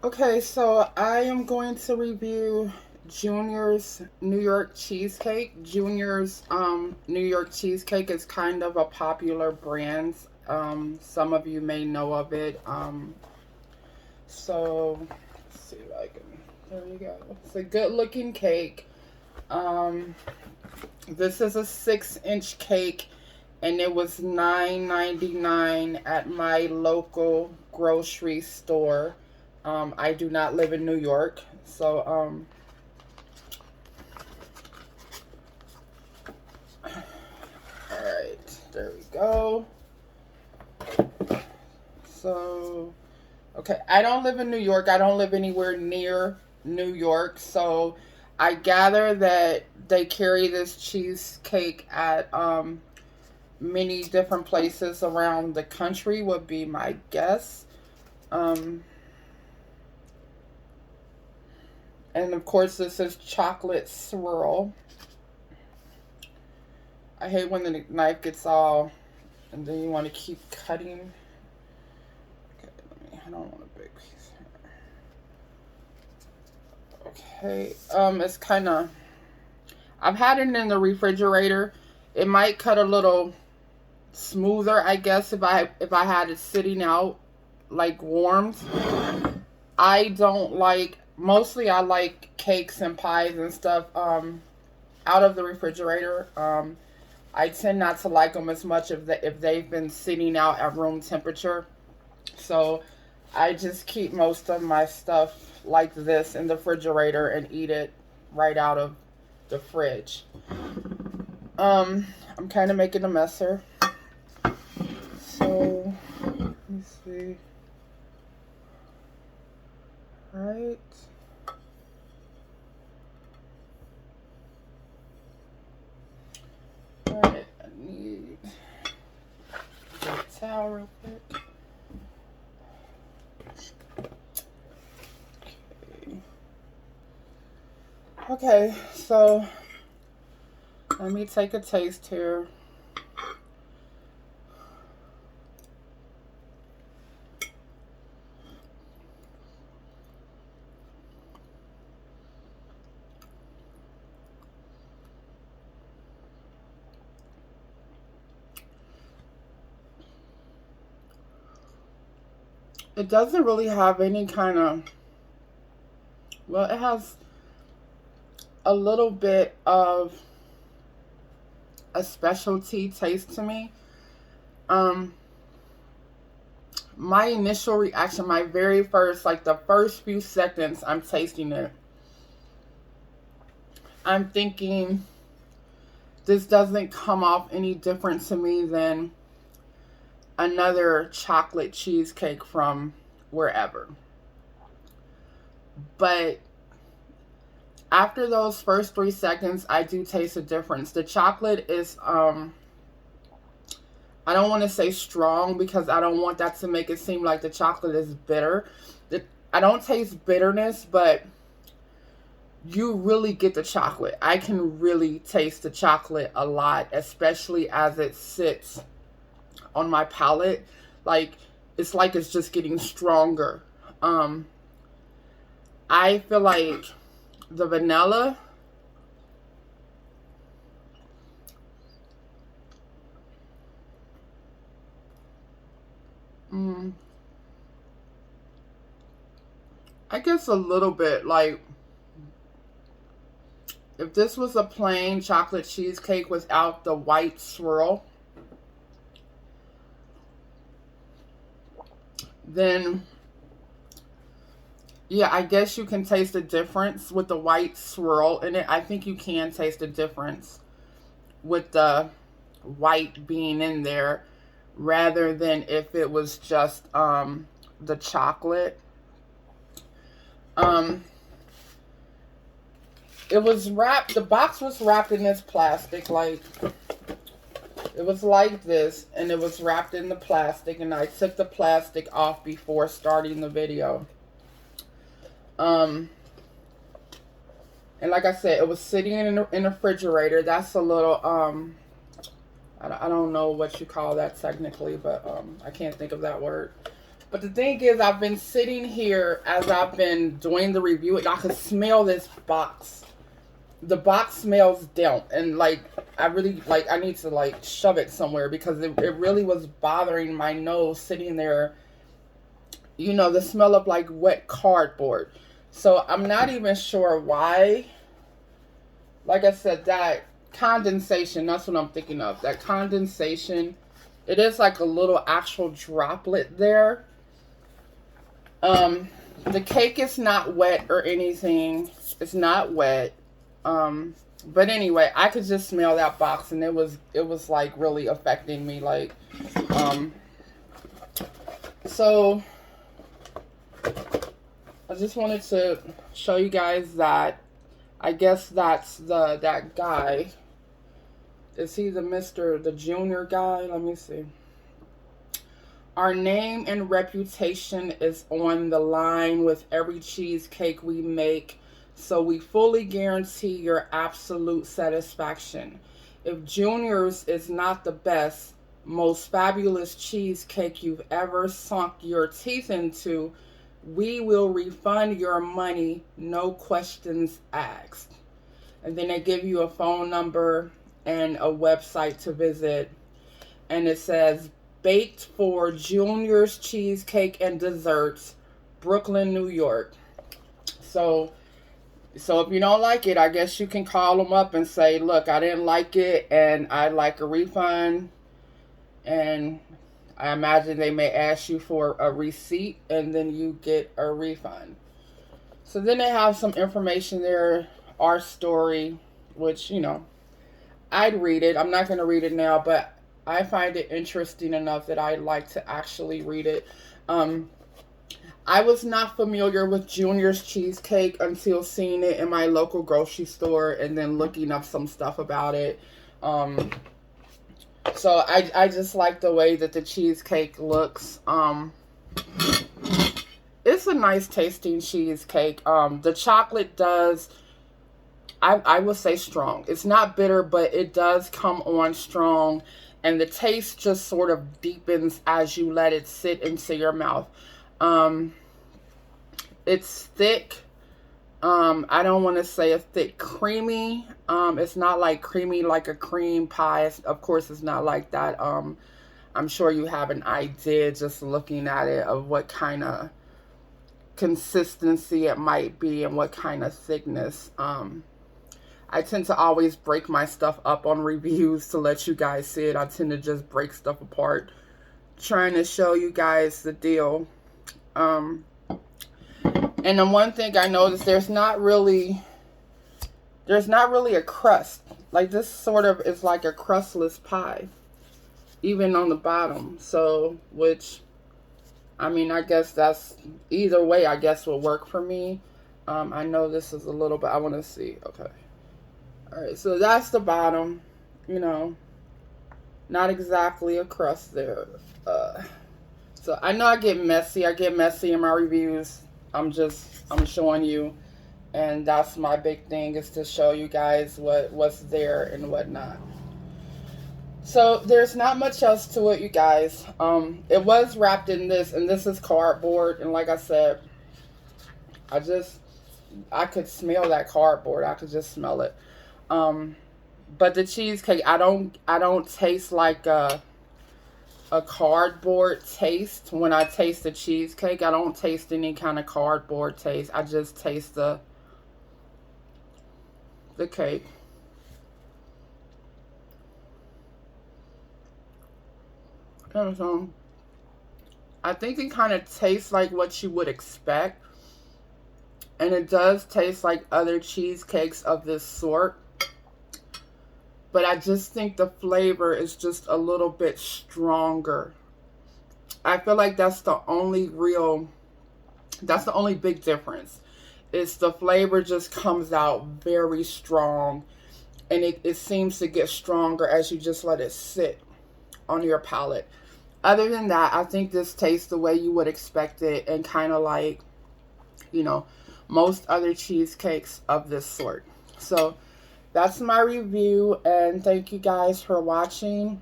Okay, so I am going to review Junior's New York Cheesecake. Junior's New York Cheesecake is kind of a popular brand. Some of you may know of it. So let's see if I can. There you go. It's a good looking cake. Um, this is a 6-inch cake, and it was $9.99 at my local grocery store. I do not live in New York, so all right, there we go. So, okay, I don't live in New York. I don't live anywhere near New York, so I gather that they carry this cheesecake at many different places around the country. Would be my guess. Um, and of course, this is chocolate swirl. I hate when the knife gets all, and then you want to keep cutting. Okay, I don't want a big piece here. Okay, it's kind of. I've had it in the refrigerator. It might cut a little smoother, I guess, if I had it sitting out like warmed. I don't like. Mostly, I like cakes and pies and stuff out of the refrigerator. I tend not to like them as much if they've been sitting out at room temperature. So I just keep most of my stuff like this in the refrigerator and eat it right out of the fridge. I'm kind of making a mess here. So let me see. Right. Alright, I need a towel real quick. Okay, so let me take a taste here. It doesn't really have any kind of, well, it has a little bit of a specialty taste to me. Um, my initial reaction, my very first, like the first few seconds I'm tasting it, I'm thinking this doesn't come off any different to me than another chocolate cheesecake from wherever. But after those first 3 seconds, I do taste a difference. The chocolate is, I don't want to say strong because I don't want that to make it seem like the chocolate is bitter. I don't taste bitterness, but you really get the chocolate. I can really taste the chocolate a lot, especially as it sits on my palate. Like it's just getting stronger. Um, I feel like the vanilla. Mm, I guess a little bit. Like if this was a plain chocolate cheesecake without the white swirl, then yeah, I guess you can taste the difference with the white swirl in it. I think you can taste the difference with the white being in there rather than if it was just the chocolate. Um it was wrapped, the box was wrapped in this plastic, like it was like this, and it was wrapped in the plastic, and I took the plastic off before starting the video. Um and like I said, it was sitting in a refrigerator. That's a little I don't know what you call that technically, but I can't think of that word. But the thing is, I've been sitting here as I've been doing the review, and I could smell this box. The box smells damp, and like I really like I need to like shove it somewhere because it really was bothering my nose sitting there. You know, the smell of like wet cardboard. So I'm not even sure why. Like I said, that condensation, that's what I'm thinking of. That condensation, it is like a little actual droplet there. The cake is not wet or anything. It's not wet. But anyway, I could just smell that box, and it was like really affecting me. Like, so I just wanted to show you guys that. I guess that's that guy. Is he the junior guy? Let me see. Our name and reputation is on the line with every cheesecake we make, so we fully guarantee your absolute satisfaction. If Junior's is not the best, most fabulous cheesecake you've ever sunk your teeth into, we will refund your money, no questions asked. And then they give you a phone number and a website to visit. And it says, baked for Junior's Cheesecake and Desserts, Brooklyn, New York. So if you don't like it, I guess you can call them up and say, look, I didn't like it and I'd like a refund. And I imagine they may ask you for a receipt, and then you get a refund. So then they have some information there, our story, which, you know, I'd read it. I'm not going to read it now, but I find it interesting enough that I'd like to actually read it. I was not familiar with Junior's Cheesecake until seeing it in my local grocery store and then looking up some stuff about it. So I just like the way that the cheesecake looks. It's a nice tasting cheesecake. The chocolate does, I would say strong. It's not bitter, but it does come on strong. And the taste just sort of deepens as you let it sit into your mouth. It's thick. I don't want to say a thick creamy. It's not like creamy like a cream pie. Of course, it's not like that. I'm sure you have an idea just looking at it of what kind of consistency it might be and what kind of thickness. I tend to always break my stuff up on reviews to let you guys see it. I tend to just break stuff apart, trying to show you guys the deal. And the one thing I noticed, there's not really a crust. Like, this sort of is like a crustless pie, even on the bottom. So, which, I mean, I guess that's, either way, I guess will work for me. I know this is a little bit, I want to see. Okay. All right, so that's the bottom, you know, not exactly a crust there. So I know I get messy in my reviews. I'm showing you, and that's my big thing, is to show you guys what's there and whatnot. So there's not much else to it, you guys. It was wrapped in this, and this is cardboard, and like I said, I could smell that cardboard. I could just smell it. But the cheesecake, I don't taste like a cardboard taste. When I taste the cheesecake, I don't taste any kind of cardboard taste. I just taste the cake. So I think it kind of tastes like what you would expect. And it does taste like other cheesecakes of this sort. But I just think the flavor is just a little bit stronger. I feel like that's the only big difference. Is the flavor just comes out very strong. And it seems to get stronger as you just let it sit on your palate. Other than that, I think this tastes the way you would expect it. And kind of like, you know, most other cheesecakes of this sort. So that's my review, and thank you guys for watching.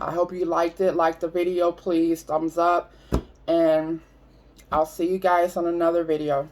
I hope you liked it. Like the video, please, thumbs up. And I'll see you guys on another video.